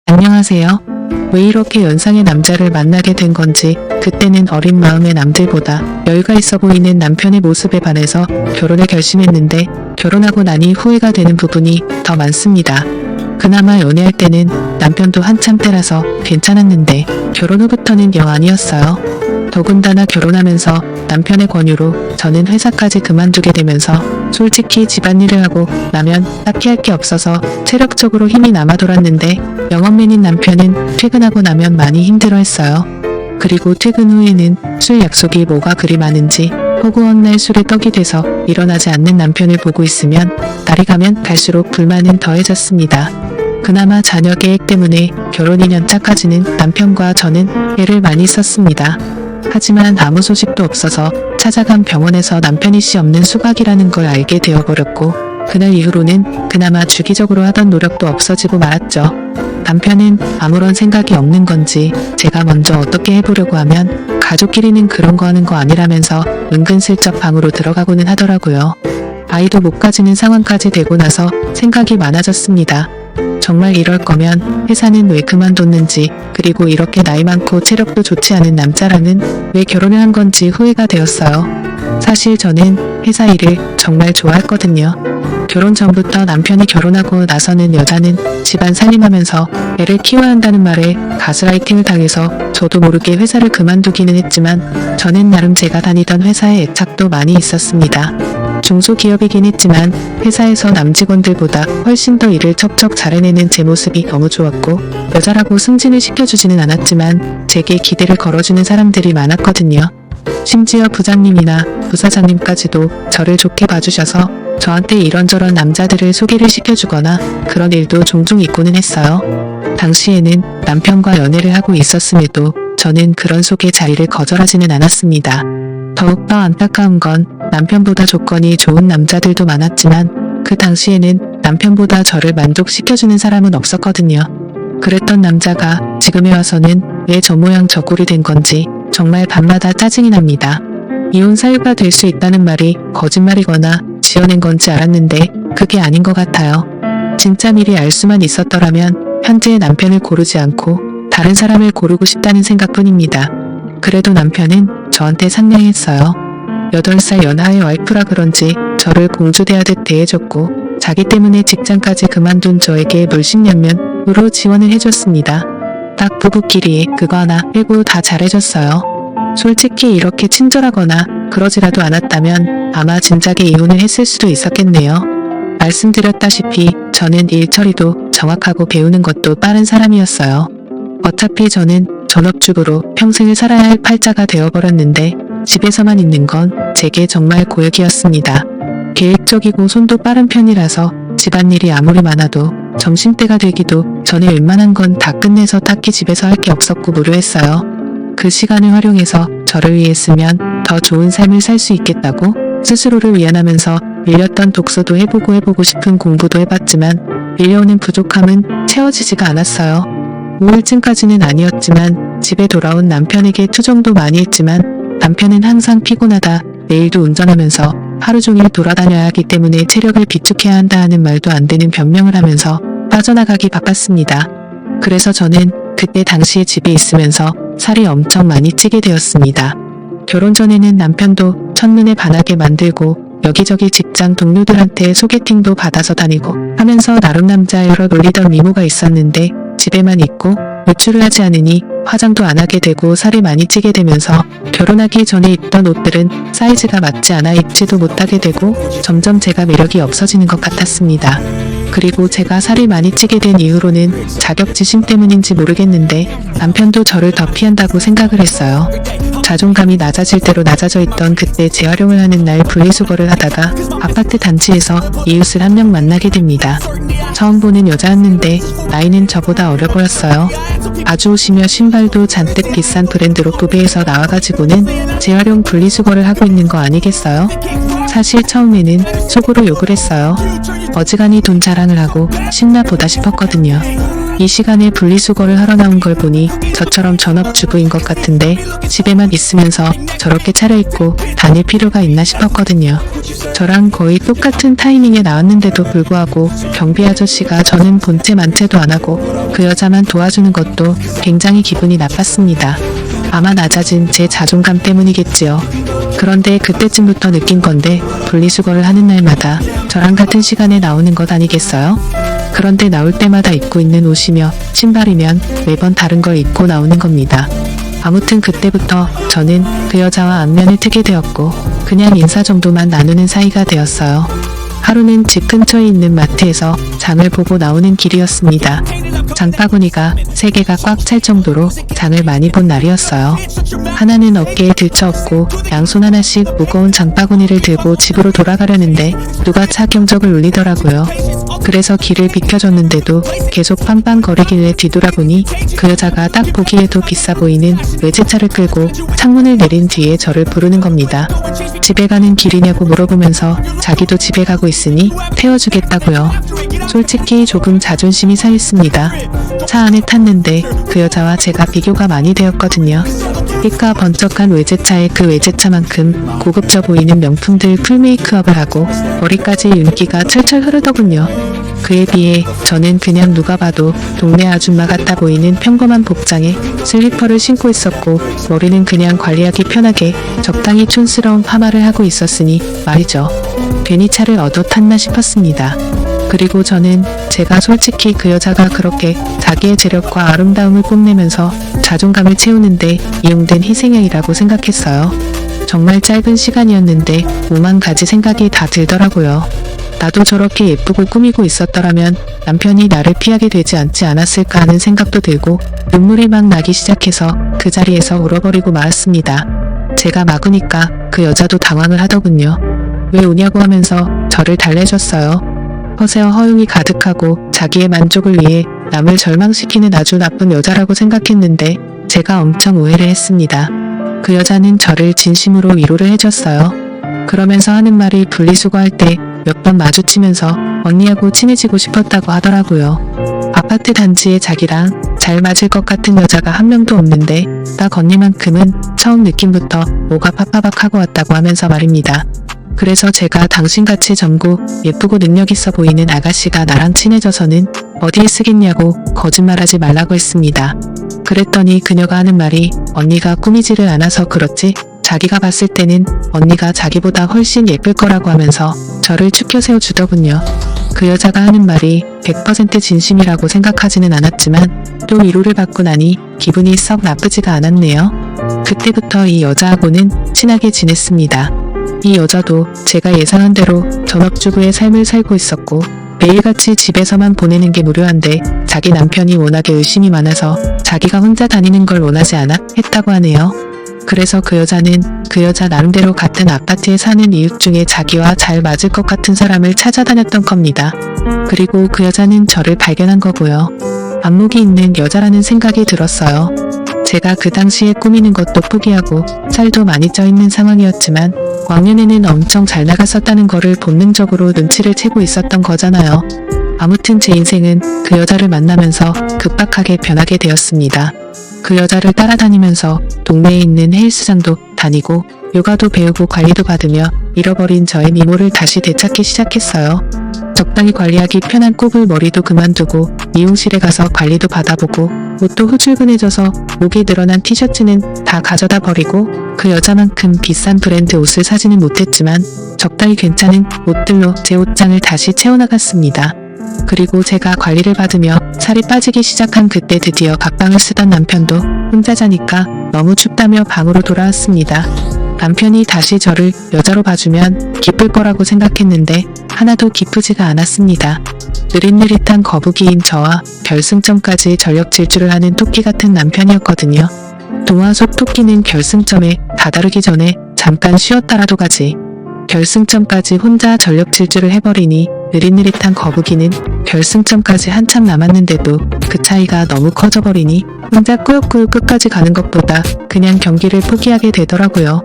안녕하세요. 왜 이렇게 연상의 남자를 만나게 된 건지 그때는 어린 마음에 남들보다 여유가 있어 보이는 남편의 모습에 반해서 결혼을 결심했는데 결혼하고 나니 후회가 되는 부분이 더 많습니다. 그나마 연애할 때는 남편도 한참 때라서 괜찮았는데 결혼 후부터는 영 아니었어요. 더군다나 결혼하면서 남편의 권유로 저는 회사까지 그만두게 되면서 솔직히 집안일을 하고 나면 딱히 할 게 없어서 체력적으로 힘이 남아 돌았는데 영업맨인 남편은 퇴근하고 나면 많이 힘들어했어요. 그리고 퇴근 후에는 술 약속이 뭐가 그리 많은지 허구한 날 술에 떡이 돼서 일어나지 않는 남편을 보고 있으면 날이 가면 갈수록 불만은 더해졌습니다. 그나마 자녀 계획 때문에 결혼 2년 차까지는 남편과 저는 애를 많이 썼습니다. 하지만 아무 소식도 없어서 찾아간 병원에서 남편이 씨 없는 수각이라는 걸 알게 되어버렸고 그날 이후로는 그나마 주기적으로 하던 노력도 없어지고 말았죠. 남편은 아무런 생각이 없는 건지 제가 먼저 어떻게 해보려고 하면 가족끼리는 그런 거 하는 거 아니라면서 은근슬쩍 방으로 들어가고는 하더라고요. 아이도 못 가지는 상황까지 되고 나서 생각이 많아졌습니다. 정말 이럴 거면 회사는 왜 그만뒀는지 그리고 이렇게 나이 많고 체력도 좋지 않은 남자랑은 왜 결혼을 한 건지 후회가 되었어요. 사실 저는 회사 일을 정말 좋아했거든요. 결혼 전부터 남편이 결혼하고 나서는 여자는 집안 살림하면서 애를 키워야 한다는 말에 가스라이팅을 당해서 저도 모르게 회사를 그만두기는 했지만 저는 나름 제가 다니던 회사에 애착도 많이 있었습니다. 중소기업이긴 했지만 회사에서 남직원들보다 훨씬 더 일을 척척 잘해내는 제 모습이 너무 좋았고 여자라고 승진을 시켜주지는 않았지만 제게 기대를 걸어주는 사람들이 많았거든요. 심지어 부장님이나 부사장님까지도 저를 좋게 봐주셔서 저한테 이런저런 남자들을 소개를 시켜주거나 그런 일도 종종 있고는 했어요. 당시에는 남편과 연애를 하고 있었음에도 저는 그런 소개 자리를 거절하지는 않았습니다. 더욱더 안타까운 건 남편보다 조건이 좋은 남자들도 많았지만 그 당시에는 남편보다 저를 만족시켜주는 사람은 없었거든요. 그랬던 남자가 지금에 와서는 왜 저 모양 저 꼴이 된 건지 정말 밤마다 짜증이 납니다. 이혼 사유가 될 수 있다는 말이 거짓말이거나 지어낸 건지 알았는데 그게 아닌 것 같아요. 진짜 미리 알 수만 있었더라면 현재의 남편을 고르지 않고 다른 사람을 고르고 싶다는 생각뿐입니다. 그래도 남편은 저한테 상냥했어요. 8살 연하의 와이프라 그런지 저를 공주대하듯 대해줬고 자기 때문에 직장까지 그만둔 저에게 물심양면으로 지원을 해줬습니다. 딱 부부끼리 그거 하나 빼고 다 잘해줬어요. 솔직히 이렇게 친절하거나 그러지라도 않았다면 아마 진작에 이혼을 했을 수도 있었겠네요. 말씀드렸다시피 저는 일 처리도 정확하고 배우는 것도 빠른 사람이었어요. 어차피 저는 전업주부로 평생을 살아야 할 팔자가 되어버렸는데 집에서만 있는 건 제게 정말 고역이었습니다. 계획적이고 손도 빠른 편이라서 집안일이 아무리 많아도 점심때가 되기도 전에 웬만한 건 다 끝내서 딱히 집에서 할 게 없었고 무료했어요. 그 시간을 활용해서 저를 위해 쓰면 더 좋은 삶을 살 수 있겠다고 스스로를 위안하면서 밀렸던 독서도 해보고 싶은 공부도 해봤지만 밀려오는 부족함은 채워지지가 않았어요. 우울증까지는 아니었지만 집에 돌아온 남편에게 투정도 많이 했지만 남편은 항상 피곤하다, 내일도 운전하면서 하루 종일 돌아다녀야 하기 때문에 체력을 비축해야 한다 하는 말도 안 되는 변명을 하면서 빠져나가기 바빴습니다. 그래서 저는 그때 당시에 집에 있으면서 살이 엄청 많이 찌게 되었습니다. 결혼 전에는 남편도 첫눈에 반하게 만들고 여기저기 직장 동료들한테 소개팅도 받아서 다니고 하면서 나름 남자애로 놀리던 미모가 있었는데 집에만 있고 외출을 하지 않으니 화장도 안 하게 되고 살이 많이 찌게 되면서 결혼하기 전에 입던 옷들은 사이즈가 맞지 않아 입지도 못하게 되고 점점 제가 매력이 없어지는 것 같았습니다. 그리고 제가 살이 많이 찌게 된 이후로는 자격지심 때문인지 모르겠는데 남편도 저를 더 피한다고 생각을 했어요. 자존감이 낮아질 대로 낮아져 있던 그때 재활용을 하는 날 분리수거를 하다가 아파트 단지에서 이웃을 한 명 만나게 됩니다. 처음 보는 여자였는데 나이는 저보다 어려 보였어요. 아주 오시며 신발도 잔뜩 비싼 브랜드로 구매해서 나와가지고는 재활용 분리수거를 하고 있는 거 아니겠어요? 사실 처음에는 속으로 욕을 했어요. 어지간히 돈 자랑을 하고 신나 보다 싶었거든요. 이 시간에 분리수거를 하러 나온 걸 보니 저처럼 전업주부인 것 같은데 집에만 있으면서 저렇게 차려입고 다닐 필요가 있나 싶었거든요. 저랑 거의 똑같은 타이밍에 나왔는데도 불구하고 경비 아저씨가 저는 본체 만체도 안 하고 그 여자만 도와주는 것도 굉장히 기분이 나빴습니다. 아마 낮아진 제 자존감 때문이겠지요. 그런데 그때쯤부터 느낀 건데 분리수거를 하는 날마다 저랑 같은 시간에 나오는 것 아니겠어요? 그런데 나올 때마다 입고 있는 옷이며 신발이면 매번 다른 걸 입고 나오는 겁니다. 아무튼 그때부터 저는 그 여자와 안면을 트게 되었고 그냥 인사 정도만 나누는 사이가 되었어요. 하루는 집 근처에 있는 마트에서 장을 보고 나오는 길이었습니다. 장바구니가 3개가 꽉 찰 정도로 장을 많이 본 날이었어요. 하나는 어깨에 들쳐업고 양손 하나씩 무거운 장바구니를 들고 집으로 돌아가려는데 누가 차 경적을 울리더라고요. 그래서 길을 비켜줬는데도 계속 빵빵거리길래 뒤돌아보니 그 여자가 딱 보기에도 비싸 보이는 외제차를 끌고 창문을 내린 뒤에 저를 부르는 겁니다. 집에 가는 길이냐고 물어보면서 자기도 집에 가고 있으니 태워주겠다고요. 솔직히 조금 자존심이 상했습니다. 차 안에 탔는데 그 여자와 제가 비교가 많이 되었거든요. 빛과 번쩍한 외제차에 그 외제차만큼 고급져 보이는 명품들 풀메이크업을 하고 머리까지 윤기가 철철 흐르더군요. 그에 비해 저는 그냥 누가 봐도 동네 아줌마 같아 보이는 평범한 복장에 슬리퍼를 신고 있었고 머리는 그냥 관리하기 편하게 적당히 촌스러운 파마를 하고 있었으니 말이죠. 괜히 차를 얻어 탔나 싶었습니다. 그리고 저는 제가 솔직히 그 여자가 그렇게 자기의 재력과 아름다움을 뽐내면서 자존감을 채우는데 이용된 희생양이라고 생각했어요. 정말 짧은 시간이었는데 5만 가지 생각이 다 들더라고요. 나도 저렇게 예쁘고 꾸미고 있었더라면 남편이 나를 피하게 되지 않지 않았을까 하는 생각도 들고 눈물이 막 나기 시작해서 그 자리에서 울어버리고 말았습니다. 제가 막으니까 그 여자도 당황을 하더군요. 왜 우냐고 하면서 저를 달래줬어요. 허세와 허용이 가득하고 자기의 만족을 위해 남을 절망시키는 아주 나쁜 여자라고 생각했는데 제가 엄청 오해를 했습니다. 그 여자는 저를 진심으로 위로를 해줬어요. 그러면서 하는 말이 분리수거할 때 몇 번 마주치면서 언니하고 친해지고 싶었다고 하더라고요. 아파트 단지에 자기랑 잘 맞을 것 같은 여자가 한 명도 없는데 딱 언니만큼은 처음 느낌부터 뭐가 팍팍하고 왔다고 하면서 말입니다. 그래서 제가 당신같이 젊고 예쁘고 능력 있어 보이는 아가씨가 나랑 친해져서는 어디에 쓰겠냐고 거짓말하지 말라고 했습니다. 그랬더니 그녀가 하는 말이 언니가 꾸미지를 않아서 그렇지 자기가 봤을 때는 언니가 자기보다 훨씬 예쁠 거라고 하면서 저를 추켜 세워주더군요. 그 여자가 하는 말이 100% 진심이라고 생각하지는 않았지만 또 위로를 받고 나니 기분이 썩 나쁘지가 않았네요. 그때부터 이 여자하고는 친하게 지냈습니다. 이 여자도 제가 예상한 대로 전업주부의 삶을 살고 있었고 매일같이 집에서만 보내는 게 무료한데 자기 남편이 워낙에 의심이 많아서 자기가 혼자 다니는 걸 원하지 않아 했다고 하네요. 그래서 그 여자는 그 여자 나름대로 같은 아파트에 사는 이웃 중에 자기와 잘 맞을 것 같은 사람을 찾아다녔던 겁니다. 그리고 그 여자는 저를 발견한 거고요. 안목이 있는 여자라는 생각이 들었어요. 제가 그 당시에 꾸미는 것도 포기하고 살도 많이 쪄 있는 상황이었지만 왕년에는 엄청 잘 나갔었다는 거를 본능적으로 눈치를 채고 있었던 거잖아요. 아무튼 제 인생은 그 여자를 만나면서 급박하게 변하게 되었습니다. 그 여자를 따라다니면서 동네에 있는 헬스장도 다니고 요가도 배우고 관리도 받으며 잃어버린 저의 미모를 다시 되찾기 시작했어요. 적당히 관리하기 편한 꼽을 머리도 그만두고 미용실에 가서 관리도 받아보고 옷도 후줄근해져서 목이 늘어난 티셔츠는 다 가져다 버리고 그 여자만큼 비싼 브랜드 옷을 사지는 못했지만 적당히 괜찮은 옷들로 제 옷장을 다시 채워나갔습니다. 그리고 제가 관리를 받으며 살이 빠지기 시작한 그때 드디어 각방을 쓰던 남편도 혼자 자니까 너무 춥다며 방으로 돌아왔습니다. 남편이 다시 저를 여자로 봐주면 기쁠 거라고 생각했는데 하나도 기쁘지가 않았습니다. 느릿느릿한 거북이인 저와 결승점까지 전력 질주를 하는 토끼 같은 남편이었거든요. 동화 속 토끼는 결승점에 다다르기 전에 잠깐 쉬었다라도 가지. 결승점까지 혼자 전력 질주를 해버리니 느릿느릿한 거북이는 결승점까지 한참 남았는데도 그 차이가 너무 커져버리니 혼자 꾸역꾸역 끝까지 가는 것보다 그냥 경기를 포기하게 되더라고요.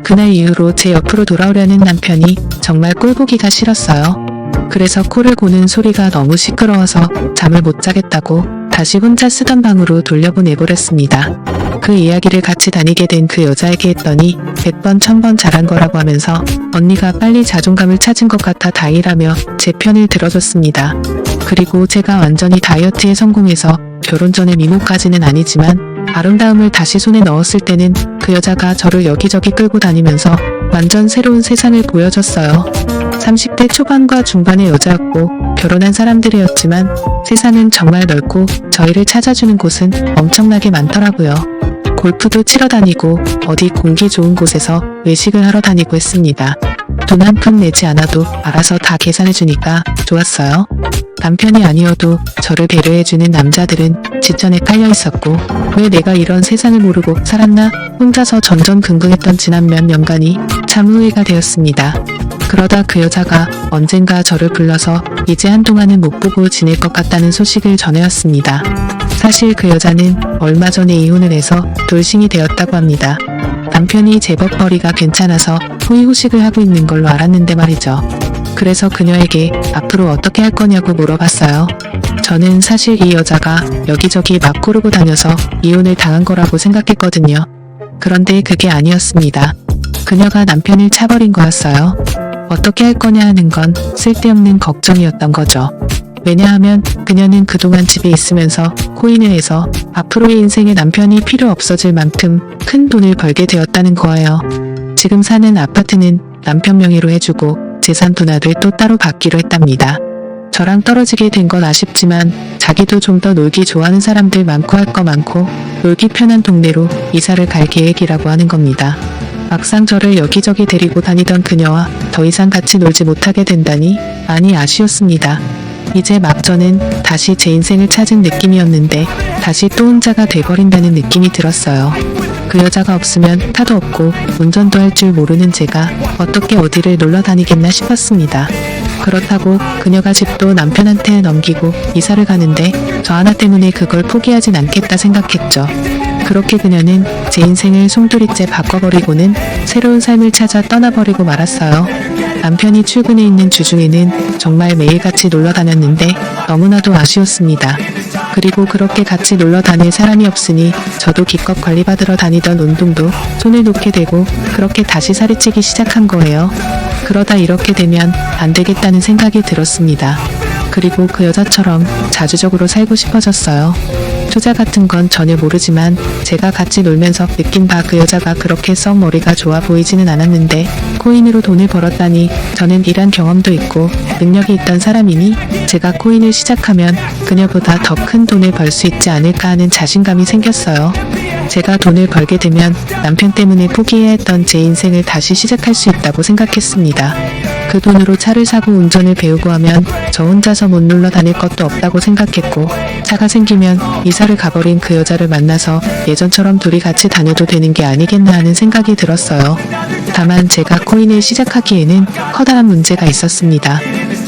그날 이후로 제 옆으로 돌아오려는 남편이 정말 꼴보기가 싫었어요. 그래서 코를 고는 소리가 너무 시끄러워서 잠을 못 자겠다고 다시 혼자 쓰던 방으로 돌려보내버렸습니다. 그 이야기를 같이 다니게 된 그 여자에게 했더니 100번 1000번 잘한 거라고 하면서 언니가 빨리 자존감을 찾은 것 같아 다행이라며 제 편을 들어줬습니다. 그리고 제가 완전히 다이어트에 성공해서 결혼 전에 미모까지는 아니지만 아름다움을 다시 손에 넣었을 때는 그 여자가 저를 여기저기 끌고 다니면서 완전 새로운 세상을 보여줬어요. 30대 초반과 중반의 여자였고 결혼한 사람들이었지만 세상은 정말 넓고 저희를 찾아주는 곳은 엄청나게 많더라고요. 골프도 치러 다니고 어디 공기 좋은 곳에서 외식을 하러 다니고 했습니다. 돈 한 푼 내지 않아도 알아서 다 계산해주니까 좋았어요. 남편이 아니어도 저를 배려해주는 남자들은 지천에 깔려있었고 왜 내가 이런 세상을 모르고 살았나 혼자서 전전긍긍했던 지난 몇 년간이 참 후회가 되었습니다. 그러다 그 여자가 언젠가 저를 불러서 이제 한동안은 못 보고 지낼 것 같다는 소식을 전해왔습니다. 사실 그 여자는 얼마 전에 이혼을 해서 돌싱이 되었다고 합니다. 남편이 제법 벌이가 괜찮아서 후이호식을 하고 있는 걸로 알았는데 말이죠. 그래서 그녀에게 앞으로 어떻게 할 거냐고 물어봤어요. 저는 사실 이 여자가 여기저기 막 고르고 다녀서 이혼을 당한 거라고 생각했거든요. 그런데 그게 아니었습니다. 그녀가 남편을 차버린 거였어요. 어떻게 할 거냐 하는 건 쓸데없는 걱정이었던 거죠. 왜냐하면 그녀는 그동안 집에 있으면서 코인을 해서 앞으로의 인생에 남편이 필요 없어질 만큼 큰 돈을 벌게 되었다는 거예요. 지금 사는 아파트는 남편 명의로 해주고 재산 분할을 또 따로 받기로 했답니다. 저랑 떨어지게 된 건 아쉽지만 자기도 좀 더 놀기 좋아하는 사람들 많고 할 거 많고 놀기 편한 동네로 이사를 갈 계획이라고 하는 겁니다. 막상 저를 여기저기 데리고 다니던 그녀와 더 이상 같이 놀지 못하게 된다니 많이 아쉬웠습니다. 이제 막 저는 다시 제 인생을 찾은 느낌이었는데 다시 또 혼자가 돼버린다는 느낌이 들었어요. 그 여자가 없으면 차도 없고 운전도 할 줄 모르는 제가 어떻게 어디를 놀러 다니겠나 싶었습니다. 그렇다고 그녀가 집도 남편한테 넘기고 이사를 가는데 저 하나 때문에 그걸 포기하진 않겠다 생각했죠. 그렇게 그녀는 제 인생을 송두리째 바꿔버리고는 새로운 삶을 찾아 떠나버리고 말았어요. 남편이 출근해 있는 주중에는 정말 매일같이 놀러 다녔는데 너무나도 아쉬웠습니다. 그리고 그렇게 같이 놀러 다닐 사람이 없으니 저도 기껏 관리받으러 다니던 운동도 손을 놓게 되고 그렇게 다시 살이 찌기 시작한 거예요. 그러다 이렇게 되면 안 되겠다는 생각이 들었습니다. 그리고 그 여자처럼 자주적으로 살고 싶어졌어요. 투자 같은 건 전혀 모르지만 제가 같이 놀면서 느낀 바 그 여자가 그렇게 썩 머리가 좋아 보이지는 않았는데 코인으로 돈을 벌었다니 저는 일한 경험도 있고 능력이 있던 사람이니 제가 코인을 시작하면 그녀보다 더 큰 돈을 벌 수 있지 않을까 하는 자신감이 생겼어요. 제가 돈을 벌게 되면 남편 때문에 포기해야 했던 제 인생을 다시 시작할 수 있다고 생각했습니다. 그 돈으로 차를 사고 운전을 배우고 하면 저 혼자서 못 놀러 다닐 것도 없다고 생각했고 차가 생기면 이사를 가버린 그 여자를 만나서 예전처럼 둘이 같이 다녀도 되는 게 아니겠나 하는 생각이 들었어요. 다만 제가 코인을 시작하기에는 커다란 문제가 있었습니다.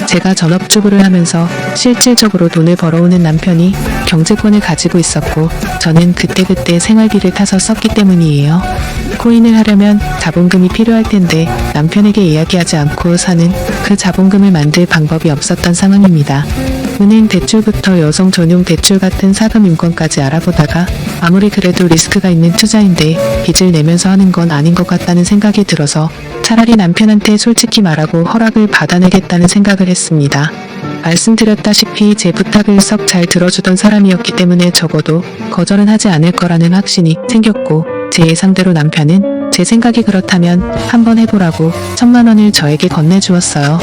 제가 전업주부를 하면서 실질적으로 돈을 벌어오는 남편이 경제권을 가지고 있었고 저는 그때그때 생활비를 타서 썼기 때문이에요. 코인을 하려면 자본금이 필요할 텐데 남편에게 이야기하지 않고 사는 그 자본금을 만들 방법이 없었던 상황입니다. 은행 대출부터 여성 전용 대출 같은 사금 인권까지 알아보다가 아무리 그래도 리스크가 있는 투자인데 빚을 내면서 하는 건 아닌 것 같다는 생각이 들어서 차라리 남편한테 솔직히 말하고 허락을 받아내겠다는 생각을 했습니다. 말씀드렸다시피 제 부탁을 썩 잘 들어주던 사람이었기 때문에 적어도 거절은 하지 않을 거라는 확신이 생겼고 제 예상대로 남편은 제 생각이 그렇다면 한번 해보라고 1000만 원을 저에게 건네주었어요.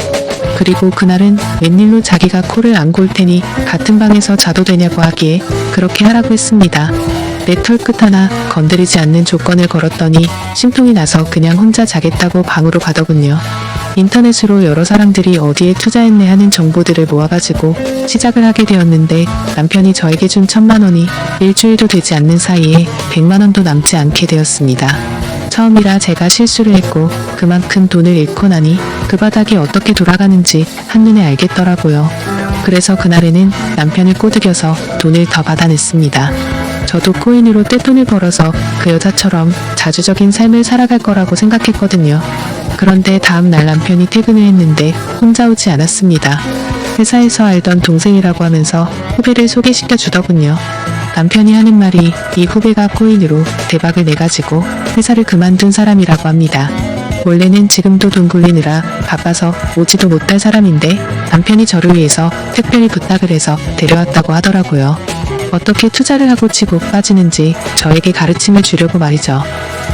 그리고 그날은 웬일로 자기가 코를 안 골 테니 같은 방에서 자도 되냐고 하기에 그렇게 하라고 했습니다. 내 털끝 하나 건드리지 않는 조건을 걸었더니 심통이 나서 그냥 혼자 자겠다고 방으로 가더군요. 인터넷으로 여러 사람들이 어디에 투자했네 하는 정보들을 모아가지고 시작을 하게 되었는데 남편이 저에게 준 1000만 원이 일주일도 되지 않는 사이에 100만 원도 남지 않게 되었습니다. 처음이라 제가 실수를 했고 그만큼 돈을 잃고 나니 그 바닥이 어떻게 돌아가는지 한눈에 알겠더라고요. 그래서 그날에는 남편을 꼬드겨서 돈을 더 받아냈습니다. 저도 코인으로 떼돈을 벌어서 그 여자처럼 자주적인 삶을 살아갈 거라고 생각했거든요. 그런데 다음 날 남편이 퇴근을 했는데 혼자 오지 않았습니다. 회사에서 알던 동생이라고 하면서 후배를 소개시켜 주더군요. 남편이 하는 말이 이 후배가 코인으로 대박을 내가지고 회사를 그만둔 사람이라고 합니다. 원래는 지금도 돈 굴리느라 바빠서 오지도 못할 사람인데 남편이 저를 위해서 특별히 부탁을 해서 데려왔다고 하더라고요. 어떻게 투자를 하고 치고 빠지는지 저에게 가르침을 주려고 말이죠.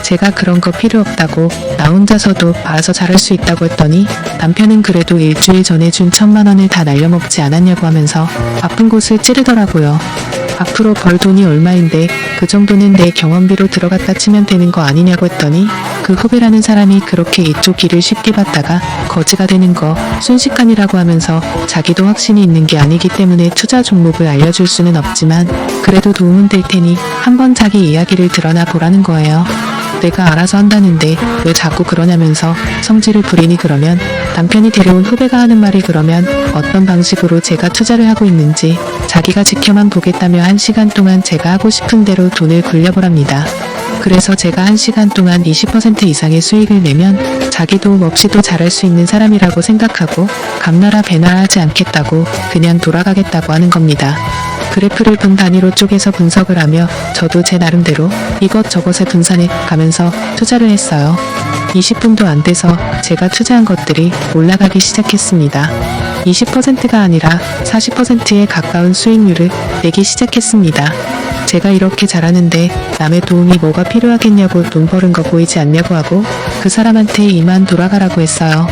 제가 그런 거 필요 없다고 나 혼자서도 알아서 잘할 수 있다고 했더니 남편은 그래도 일주일 전에 준 1,000만 원을 다 날려먹지 않았냐고 하면서 아픈 곳을 찌르더라고요. 앞으로 벌 돈이 얼마인데 그 정도는 내 경험비로 들어갔다 치면 되는 거 아니냐고 했더니 그 후배라는 사람이 그렇게 이쪽 길을 쉽게 봤다가 거지가 되는 거 순식간이라고 하면서 자기도 확신이 있는 게 아니기 때문에 투자 종목을 알려줄 수는 없지만 그래도 도움은 될 테니 한번 자기 이야기를 드러나 보라는 거예요. 내가 알아서 한다는데 왜 자꾸 그러냐면서 성질을 부리니 그러면 남편이 데려온 후배가 하는 말이 그러면 어떤 방식으로 제가 투자를 하고 있는지 자기가 지켜만 보겠다며 1시간 동안 제가 하고 싶은 대로 돈을 굴려보랍니다. 그래서 제가 1시간 동안 20% 이상의 수익을 내면 자기도 없이도 잘할 수 있는 사람이라고 생각하고 감나라 배나라 하지 않겠다고 그냥 돌아가겠다고 하는 겁니다. 그래프를 분 단위로 쪼개서 분석을 하며 저도 제 나름대로 이것저것을 분산해 가면서 투자를 했어요. 20분도 안 돼서 제가 투자한 것들이 올라가기 시작했습니다. 20%가 아니라 40%에 가까운 수익률을 내기 시작했습니다. 제가 이렇게 잘하는데 남의 도움이 뭐가 필요하겠냐고 돈 버는 거 보이지 않냐고 하고 그 사람한테 이만 돌아가라고 했어요.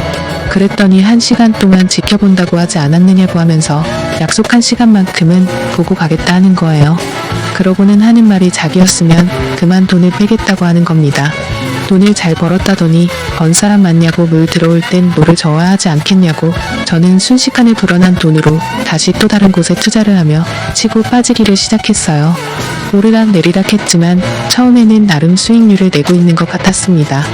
그랬더니 1시간 동안 지켜본다고 하지 않았느냐고 하면서 약속한 시간만큼은 보고 가겠다 하는 거예요. 그러고는 하는 말이 자기였으면 그만 돈을 빼겠다고 하는 겁니다. 돈을 잘 벌었다더니 번 사람 맞냐고 물 들어올 땐 노를 저어야 하지 않겠냐고 저는 순식간에 불어난 돈으로 다시 또 다른 곳에 투자를 하며 치고 빠지기를 시작했어요. 오르락 내리락 했지만 처음에는 나름 수익률을 내고 있는 것 같았습니다.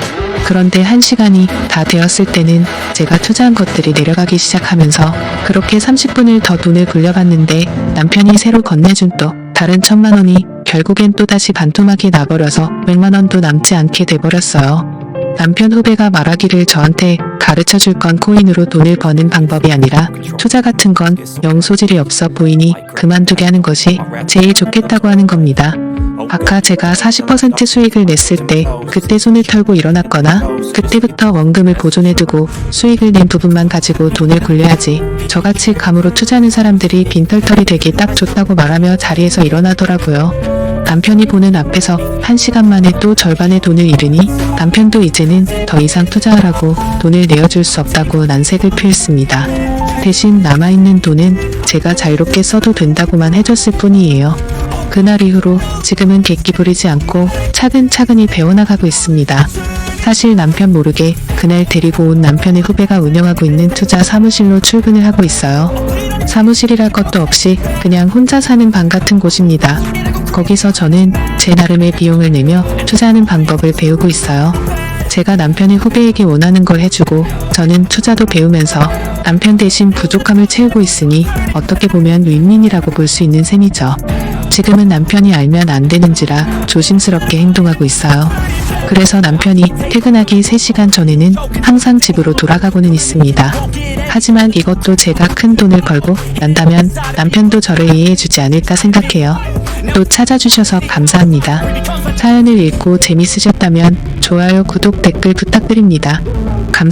그런데 1시간이 다 되었을 때는 제가 투자한 것들이 내려가기 시작하면서 그렇게 30분을 더 돈을 굴려봤는데 남편이 새로 건네준 또 다른 1,000만 원이 결국엔 또다시 반토막이 나버려서 100만 원도 남지 않게 돼버렸어요. 남편 후배가 말하기를 저한테 가르쳐줄 건 코인으로 돈을 버는 방법이 아니라 투자 같은 건 영 소질이 없어 보이니 그만두게 하는 것이 제일 좋겠다고 하는 겁니다. 아까 제가 40% 수익을 냈을 때 그때 손을 털고 일어났거나 그때부터 원금을 보존해두고 수익을 낸 부분만 가지고 돈을 굴려야지 저같이 감으로 투자하는 사람들이 빈털털이 되기 딱 좋다고 말하며 자리에서 일어나더라고요. 남편이 보는 앞에서 1시간 만에 또 절반의 돈을 잃으니 남편도 이제는 더 이상 투자하라고 돈을 내어줄 수 없다고 난색을 표했습니다. 대신 남아있는 돈은 제가 자유롭게 써도 된다고만 해줬을 뿐이에요. 그날 이후로 지금은 객기 부리지 않고 차근차근히 배워나가고 있습니다. 사실 남편 모르게 그날 데리고 온 남편의 후배가 운영하고 있는 투자 사무실로 출근을 하고 있어요. 사무실이랄 것도 없이 그냥 혼자 사는 방 같은 곳입니다. 거기서 저는 제 나름의 비용을 내며 투자하는 방법을 배우고 있어요. 제가 남편의 후배에게 원하는 걸 해주고 저는 투자도 배우면서 남편 대신 부족함을 채우고 있으니 어떻게 보면 윈윈이라고 볼 수 있는 셈이죠. 지금은 남편이 알면 안 되는지라 조심스럽게 행동하고 있어요. 그래서 남편이 퇴근하기 3시간 전에는 항상 집으로 돌아가고는 있습니다. 하지만 이것도 제가 큰 돈을 벌고 난다면 남편도 저를 이해해주지 않을까 생각해요. 또 찾아주셔서 감사합니다. 사연을 읽고 재밌으셨다면 좋아요, 구독, 댓글 부탁드립니다. 감사합니다.